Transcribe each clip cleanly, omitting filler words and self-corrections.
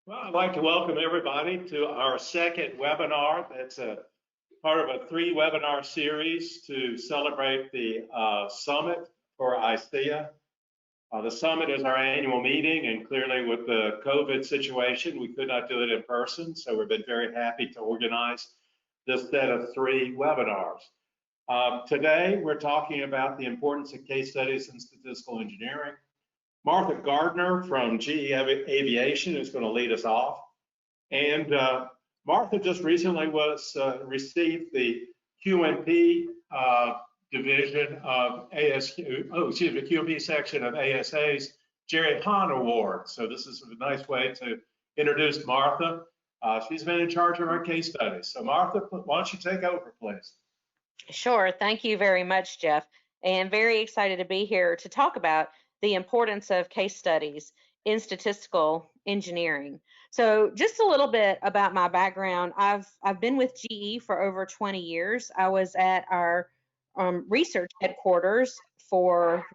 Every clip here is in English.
Well, I'd like to welcome everybody to our second webinar. That's a part of a 3 webinar series to celebrate the summit for ISEA. The summit is our annual meeting, and clearly with the COVID situation, we could not do it in person. So we've been very happy to organize this set of 3 webinars. Today, we're talking about the importance of case studies in statistical engineering. Martha Gardner from GE Aviation is going to lead us off. And Martha just recently received the QMP division of QMP section of ASA's Jerry Hahn Award. So this is a nice way to introduce Martha. She's been in charge of our case studies. So Martha, why don't you take over, please? Sure. Thank you very much, Jeff. And very excited to be here to talk about the importance of case studies in statistical engineering. So just a little bit about my background. I've been with GE for over 20 years. I was at our research headquarters for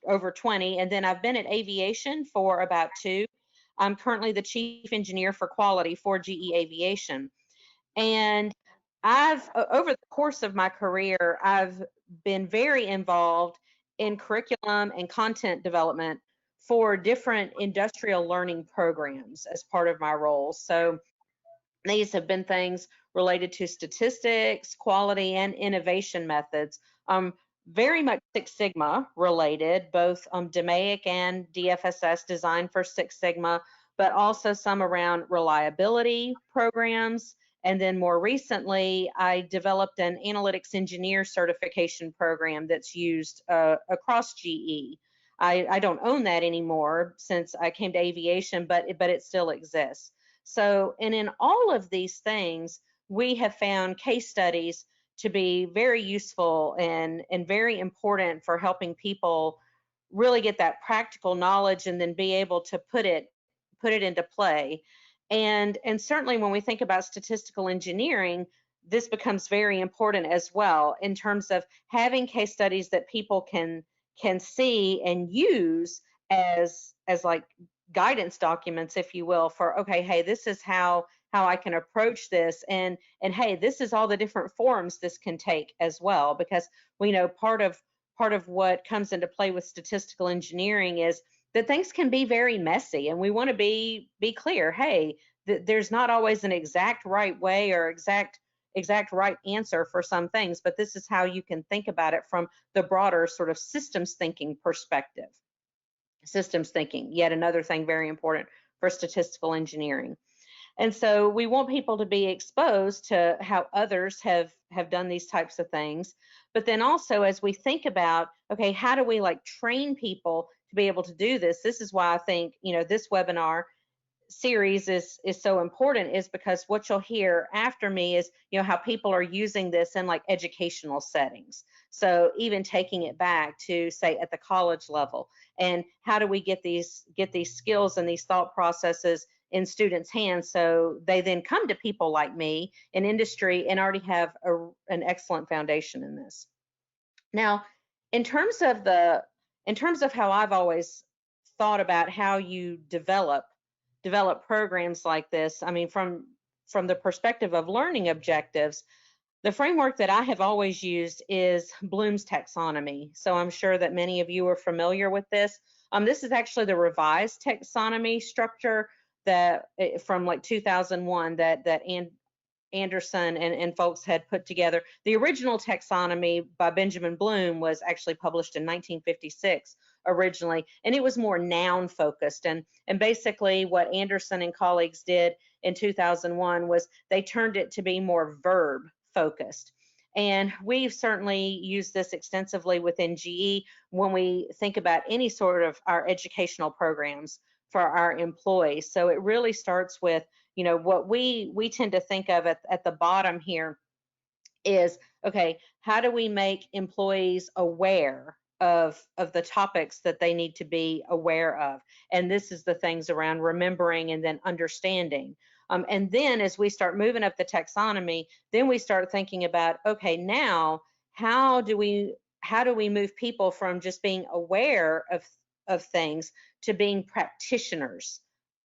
over 20, and then I've been at aviation for about 2. I'm currently the chief engineer for quality for GE Aviation. And over the course of my career, I've been very involved in curriculum and content development for different industrial learning programs as part of my role. So these have been things related to statistics, quality, and innovation methods. Very much Six Sigma related, both DMAIC and DFSS designed for Six Sigma, but also some around reliability programs. And then more recently, I developed an analytics engineer certification program that's used across GE. I don't own that anymore since I came to aviation, but it still exists. So, and in all of these things, we have found case studies to be very useful and very important for helping people really get that practical knowledge and then be able to put it into play. And certainly when we think about statistical engineering, this becomes very important as well in terms of having case studies that people can see and use as like guidance documents, if you will, for, okay, hey, this is how I can approach this, and hey, this is all the different forms this can take as well, because we know part of what comes into play with statistical engineering is that things can be very messy, and we want to be clear, hey, there's not always an exact right way or exact right answer for some things, but this is how you can think about it from the broader sort of systems thinking perspective. Systems thinking, yet another thing very important for statistical engineering. And so we want people to be exposed to how others have done these types of things. But then also, as we think about, okay, how do we like train people to be able to do this? This is why I think, this webinar series is so important, is because what you'll hear after me is, how people are using this in like educational settings. So even taking it back to, say, at the college level, and how do we get these skills and these thought processes in students' hands so they then come to people like me in industry and already have an excellent foundation in this. Now, in terms of how I've always thought about how you develop programs like this, I mean, from the perspective of learning objectives, the framework that I have always used is Bloom's taxonomy. So I'm sure that many of you are familiar with this. This is actually the revised taxonomy structure that from like 2001 that Anderson and folks had put together. The original taxonomy by Benjamin Bloom was actually published in 1956 originally, and it was more noun focused. And basically what Anderson and colleagues did in 2001 was they turned it to be more verb focused. And we've certainly used this extensively within GE when we think about any sort of our educational programs for our employees. So it really starts with, what we tend to think of at the bottom here is, okay, how do we make employees aware of the topics that they need to be aware of? And this is the things around remembering and then understanding. And then as we start moving up the taxonomy, then we start thinking about, okay, now how do we move people from just being aware of things to being practitioners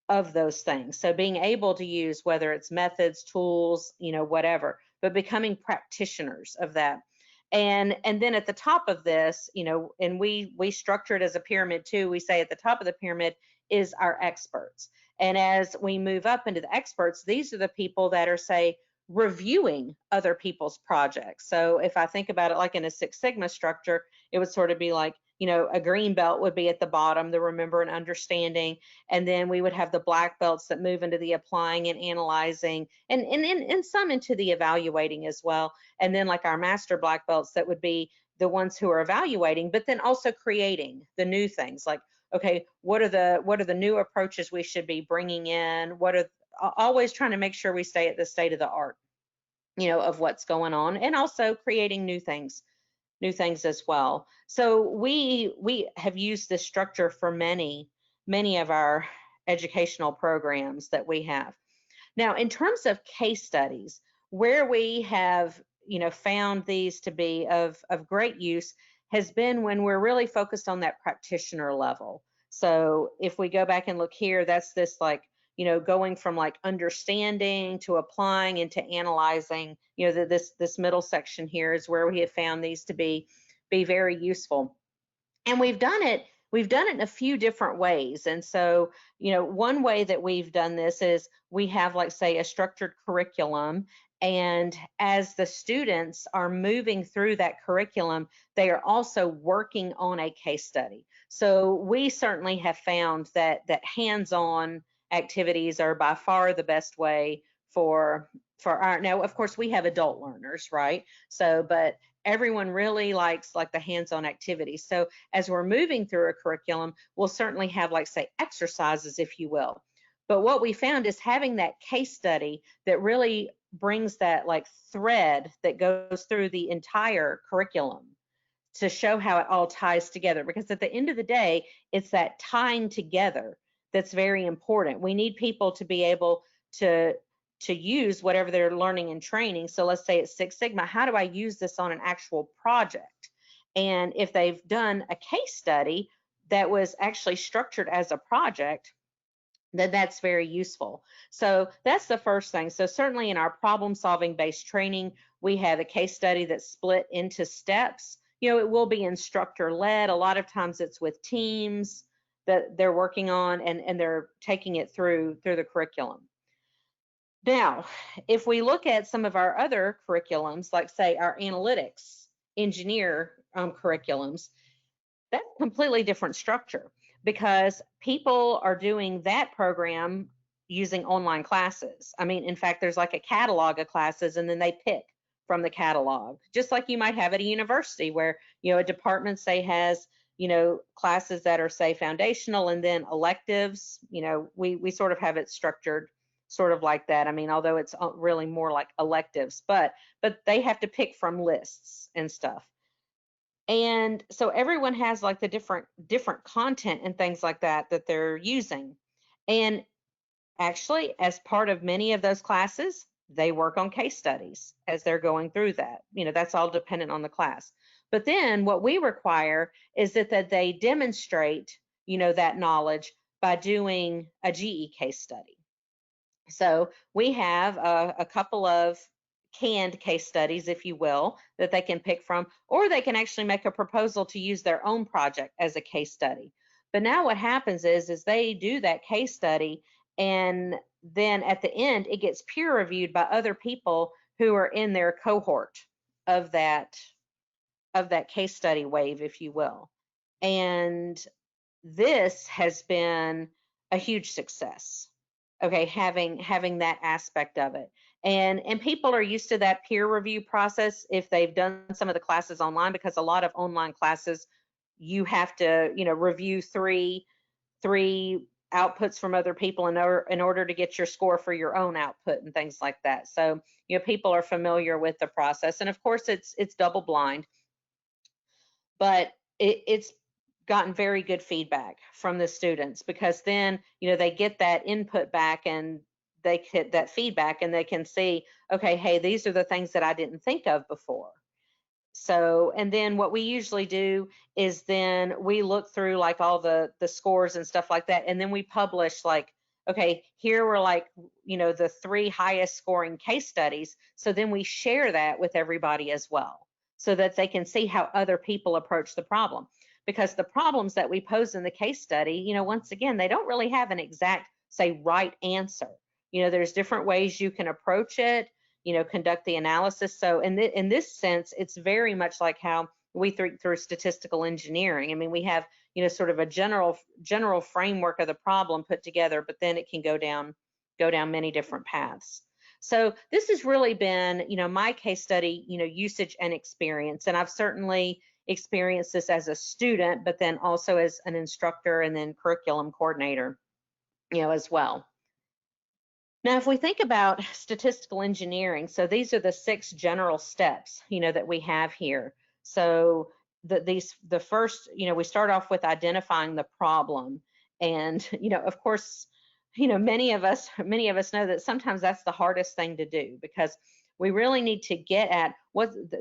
of those things. So being able to use, whether it's methods, tools, whatever, but becoming practitioners of that. And then at the top of this, and we structure it as a pyramid too. We say at the top of the pyramid is our experts. And as we move up into the experts, these are the people that are, say, reviewing other people's projects. So if I think about it like in a Six Sigma structure, it would sort of be like, a green belt would be at the bottom, the remember and understanding, and then we would have the black belts that move into the applying and analyzing, and some into the evaluating as well. And then like our master black belts that would be the ones who are evaluating, but then also creating the new things. Like, okay, what are the new approaches we should be bringing in? What are always trying to make sure we stay at the state of the art, of what's going on, and also creating new things as well. So we have used this structure for many of our educational programs that we have. Now, in terms of case studies, where we have found these to be of great use has been when we're really focused on that practitioner level. So if we go back and look here, that's this like going from like understanding to applying and to analyzing. This middle section here is where we have found these to be very useful. And we've done it in a few different ways. And so, one way that we've done this is we have, like, say, a structured curriculum. And as the students are moving through that curriculum, they are also working on a case study. So we certainly have found that hands-on activities are by far the best way for our, now of course we have adult learners, right? So, but everyone really likes like the hands-on activities. So as we're moving through a curriculum, we'll certainly have, like, say, exercises, if you will. But what we found is having that case study that really brings that like thread that goes through the entire curriculum to show how it all ties together. Because at the end of the day, it's that tying together that's very important. We need people to be able to use whatever they're learning and training. So let's say it's Six Sigma, how do I use this on an actual project? And if they've done a case study that was actually structured as a project, then that's very useful. So that's the first thing. So certainly in our problem solving based training, we have a case study that's split into steps. It will be instructor led. A lot of times it's with teams that they're working on, and they're taking it through the curriculum. Now, if we look at some of our other curriculums, like say our analytics engineer curriculums, that's a completely different structure, because people are doing that program using online classes. I mean, in fact, there's like a catalog of classes, and then they pick from the catalog, just like you might have at a university where, a department, say, has, classes that are, say, foundational, and then electives. We sort of have it structured sort of like that. I mean, although it's really more like electives, but they have to pick from lists and stuff. And so everyone has like the different content and things like that they're using. And actually, as part of many of those classes, they work on case studies as they're going through that. That's all dependent on the class. But then what we require is that they demonstrate, that knowledge by doing a GE case study. So we have a couple of canned case studies, if you will, that they can pick from, or they can actually make a proposal to use their own project as a case study. But now what happens is they do that case study, and then at the end, it gets peer reviewed by other people who are in their cohort of that case study wave, if you will. And this has been a huge success. Okay, having that aspect of it. And people are used to that peer review process if they've done some of the classes online, because a lot of online classes, you have to, review three outputs from other people in order to get your score for your own output and things like that. So, people are familiar with the process. And of course, it's double blind, but it's gotten very good feedback from the students, because then they get that input back, and they get that feedback, and they can see, okay, hey, these are the things that I didn't think of before. So, and then what we usually do is then we look through like all the scores and stuff like that, and then we publish like okay, here were like, the 3 highest scoring case studies. So then we share that with everybody as well, so that they can see how other people approach the problem. Because the problems that we pose in the case study, once again, they don't really have an exact, say, right answer. There's different ways you can approach it, conduct the analysis. So in this sense, it's very much like how we think through statistical engineering. I mean, we have, sort of a general framework of the problem put together, but then it can go down many different paths. So this has really been, my case study, usage and experience. And I've certainly experienced this as a student, but then also as an instructor and then curriculum coordinator, as well. Now, if we think about statistical engineering, so these are the 6 general steps, that we have here. So the first, we start off with identifying the problem. And, of course, many of us know that sometimes that's the hardest thing to do, because we really need to get at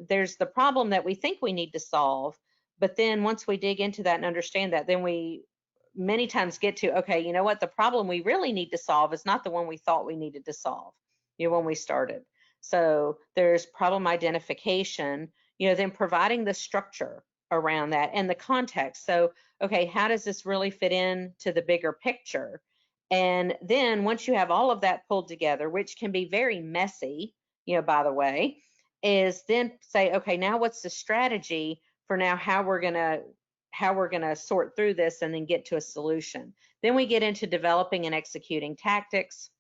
there's the problem that we think we need to solve. But then once we dig into that and understand that, then we many times get to, okay, you know what, the problem we really need to solve is not the one we thought we needed to solve, when we started. So there's problem identification, then providing the structure around that and the context. So, okay, how does this really fit in to the bigger picture? And then once you have all of that pulled together, which can be very messy, by the way, is then say, okay, now what's the strategy for now how we're going to sort through this and then get to a solution. Then we get into developing and executing tactics.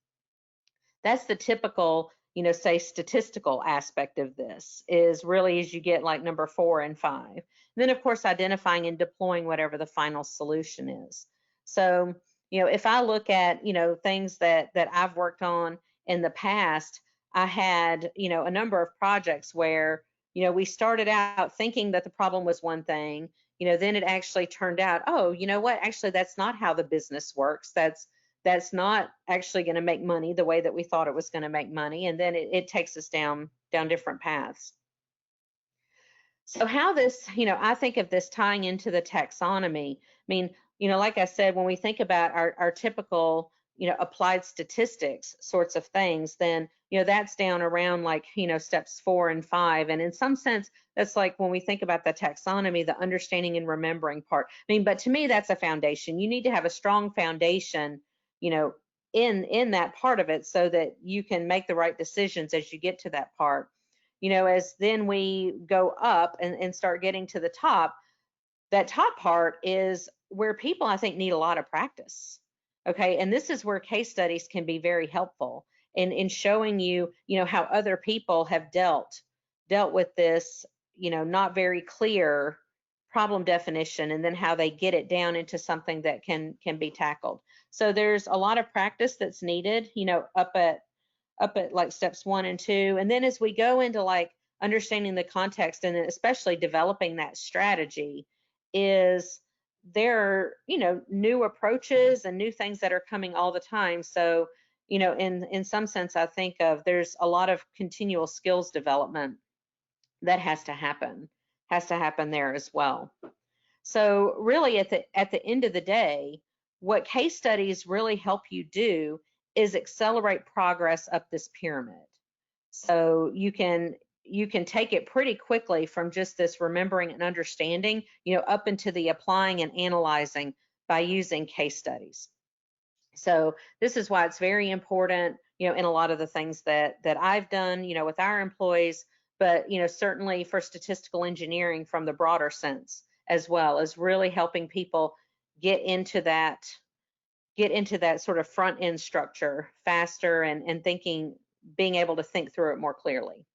That's the typical, say statistical aspect of this, is really as you get like number 4 and 5. And then of course identifying and deploying whatever the final solution is. So, if I look at, things that I've worked on in the past, I had, a number of projects where, we started out thinking that the problem was one thing, then it actually turned out, oh, you know what, actually that's not how the business works. That's not actually going to make money the way that we thought it was going to make money. And then it takes us down different paths. So how this, I think of this tying into the taxonomy. I mean, like I said, when we think about our typical, applied statistics sorts of things, then, that's down around like, steps 4 and 5. And in some sense, that's like when we think about the taxonomy, the understanding and remembering part. I mean, but to me, that's a foundation. You need to have a strong foundation, in that part of it, so that you can make the right decisions as you get to that part. As then we go up and start getting to the top, that top part is where people, I think, need a lot of practice. Okay, and this is where case studies can be very helpful in showing you, how other people have dealt with this, not very clear problem definition, and then how they get it down into something that can be tackled. So there's a lot of practice that's needed, up at like steps 1 and 2. And then as we go into like understanding the context and especially developing that strategy, is there are, new approaches and new things that are coming all the time. So, in some sense, I think of there's a lot of continual skills development that has to happen there as well. So really at the end of the day, what case studies really help you do is accelerate progress up this pyramid. So you can take it pretty quickly from just this remembering and understanding, up into the applying and analyzing by using case studies. So this is why it's very important, in a lot of the things that I've done, with our employees, but, certainly for statistical engineering from the broader sense, as well as really helping people get into that sort of front end structure faster and being able to think through it more clearly.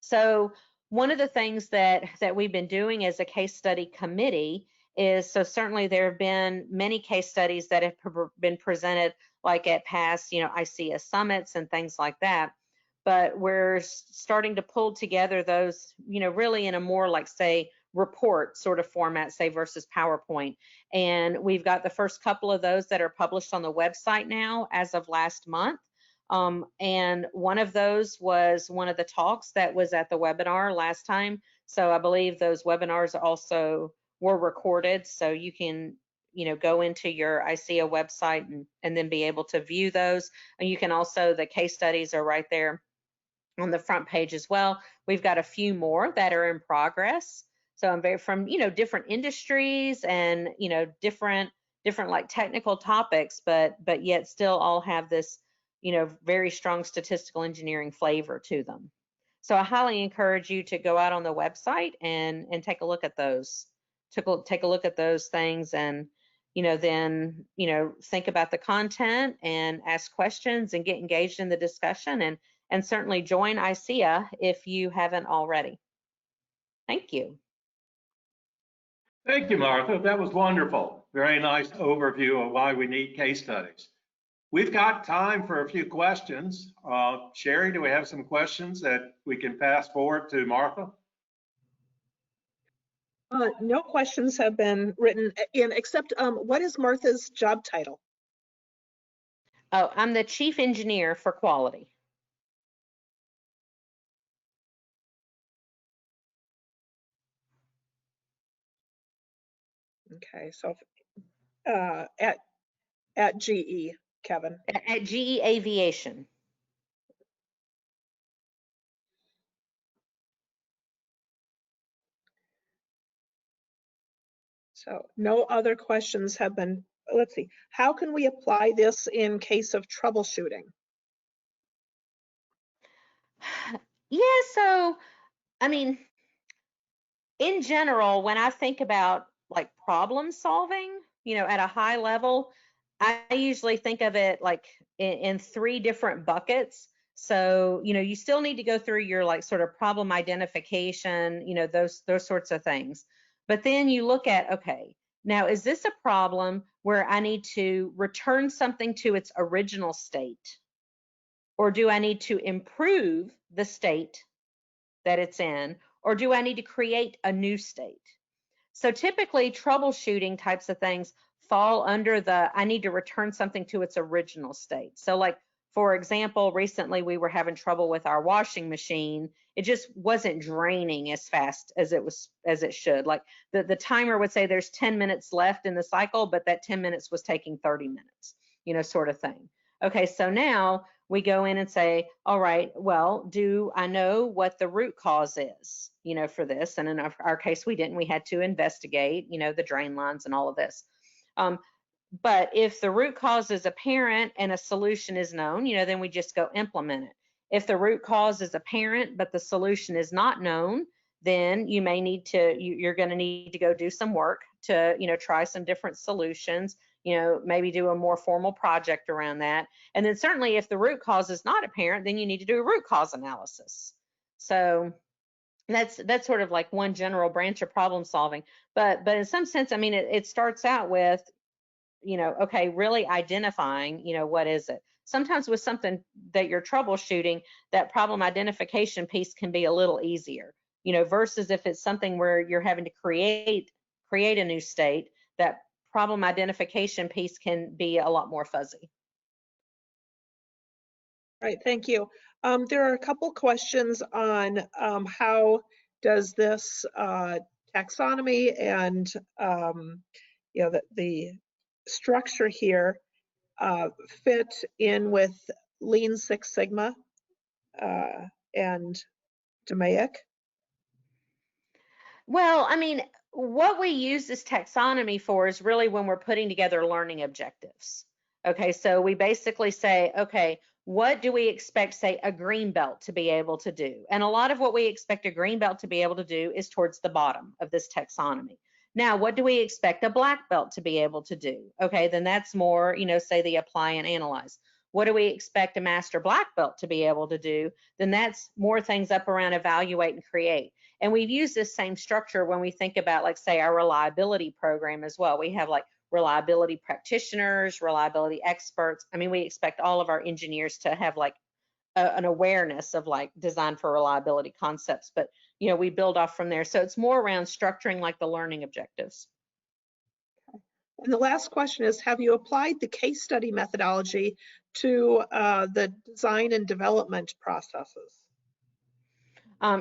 So one of the things that we've been doing as a case study committee is, so certainly there have been many case studies that have been presented like at past, ISEA summits and things like that. But we're starting to pull together those, really in a more like, say, report sort of format, say, versus PowerPoint. And we've got the first couple of those that are published on the website now as of last month. And one of those was one of the talks that was at the webinar last time. So I believe those webinars also were recorded, so you can go into your ISEA website and then be able to view those. And you can also, the case studies are right there on the front page as well. We've got a few more that are in progress. So I'm very from, different industries and, different like technical topics, but yet still all have this, very strong statistical engineering flavor to them. So I highly encourage you to go out on the website and take a look at those. Take a look at those things and, then, think about the content and ask questions and get engaged in the discussion and certainly join ISEA if you haven't already. Thank you. Thank you, Martha. That was wonderful. Very nice overview of why we need case studies. We've got time for a few questions. Sherry, do we have some questions that we can pass forward to Martha? No questions have been written in, except what is Martha's job title? Oh, I'm the Chief Engineer for Quality. Okay, so at GE, Kevin. At GE Aviation. So no other questions have been, let's see, how can we apply this in case of troubleshooting? Yeah, so, I mean, in general, when I think about like problem solving, at a high level, I usually think of it like in three different buckets. So, you still need to go through your like sort of problem identification, those sorts of things. But then you look at, okay, now is this a problem where I need to return something to its original state? Or do I need to improve the state that it's in? Or do I need to create a new state? So typically troubleshooting types of things fall under the I need to return something to its original state. So like, for example, recently we were having trouble with our washing machine. It just wasn't draining as fast as it should. Like the timer would say there's 10 minutes left in the cycle, but that 10 minutes was taking 30 minutes, sort of thing. Okay, so now we go in and say, all right, well, do I know what the root cause is, for this? And in our case, we didn't. We had to investigate, the drain lines and all of this. But if the root cause is apparent and a solution is known, then we just go implement it. If the root cause is apparent, but the solution is not known, then you may need to, you're going to need to go do some work to, try some different solutions, maybe do a more formal project around that. And then certainly if the root cause is not apparent, then you need to do a root cause analysis. So that's sort of like one general branch of problem solving. But in some sense, I mean, it starts out with, okay, really identifying, what is it? Sometimes with something that you're troubleshooting, that problem identification piece can be a little easier, versus if it's something where you're having to create a new state, that problem identification piece can be a lot more fuzzy. All right, thank you. There are a couple questions on how does this taxonomy and the structure here fit in with Lean Six Sigma and DMAIC? Well, I mean, what we use this taxonomy for is really when we're putting together learning objectives. Okay, so we basically say, okay, what do we expect, say, a green belt to be able to do? And a lot of what we expect a green belt to be able to do is towards the bottom of this taxonomy. Now, what do we expect a black belt to be able to do? Okay, then that's more, say the apply and analyze. What do we expect a master black belt to be able to do? Then that's more things up around evaluate and create. And we've used this same structure when we think about, like, say, our reliability program as well. We have like reliability practitioners, reliability experts. I mean, we expect all of our engineers to have like an awareness of like design for reliability concepts, but we build off from there. So it's more around structuring like the learning objectives. And the last question is, have you applied the case study methodology to the design and development processes?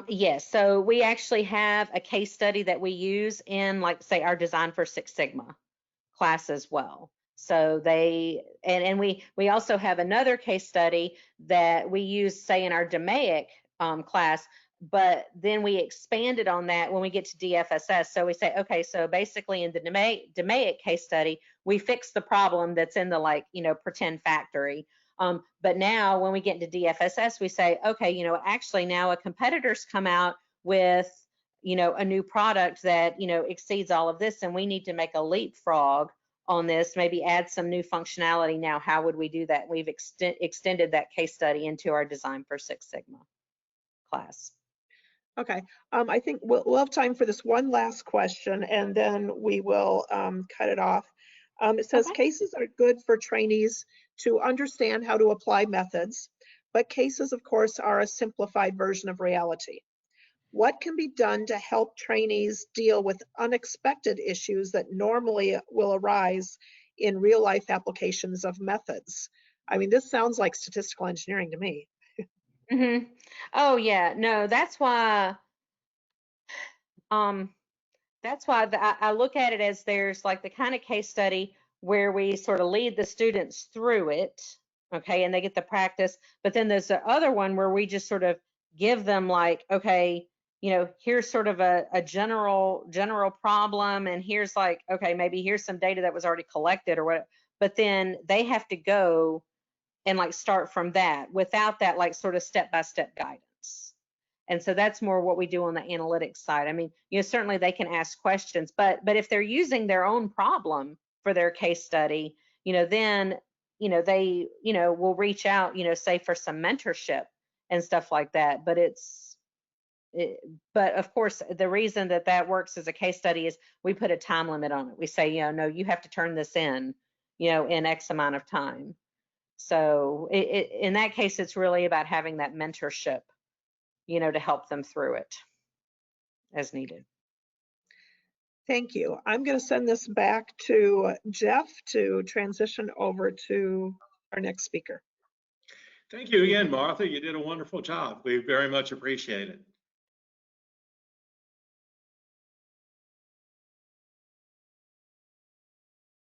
Yes, so we actually have a case study that we use in, like, say, our Design for Six Sigma class as well. So they, and we also have another case study that we use, say, in our DMAIC class, but then we expanded on that when we get to DFSS. So we say, okay, so basically in the DMAIC case study, we fix the problem that's in the, like, you know, pretend factory. But now when we get into DFSS, we say, okay, you know, actually now a competitor's come out with, you know, a new product that, you know, exceeds all of this, and we need to make a leapfrog on this, maybe add some new functionality. Now, how would we do that? We've extended that case study into our Design for Six Sigma class. Okay, I think we'll have time for this one last question, and then we will cut it off. It says Okay. cases are good for trainees to understand how to apply methods, but cases, of course, are a simplified version of reality. What can be done to help trainees deal with unexpected issues that normally will arise in real-life applications of methods? I mean, this sounds like statistical engineering to me. Mm-hmm. Oh yeah, no, that's why I look at it as there's like the kind of case study where we sort of lead the students through it, okay, and they get the practice. But then there's the other one where we just sort of give them, like, okay, you know, here's sort of a general problem, and here's, like, okay, maybe here's some data that was already collected or what, but then they have to go and, like, start from that without that, like, sort of step-by-step guidance. And so that's more what we do on the analytics side. I mean, you know, certainly they can ask questions, but if they're using their own problem for their case study, you know, then, you know, they, you know, will reach out, you know, say for some mentorship and stuff like that. But but of course, the reason that works as a case study is we put a time limit on it. We say, you know, no, you have to turn this in, you know, in X amount of time. So in that case, it's really about having that mentorship, you know, to help them through it as needed. Thank you. I'm going to send this back to Jeff to transition over to our next speaker. Thank you again, Martha. You did a wonderful job. We very much appreciate it.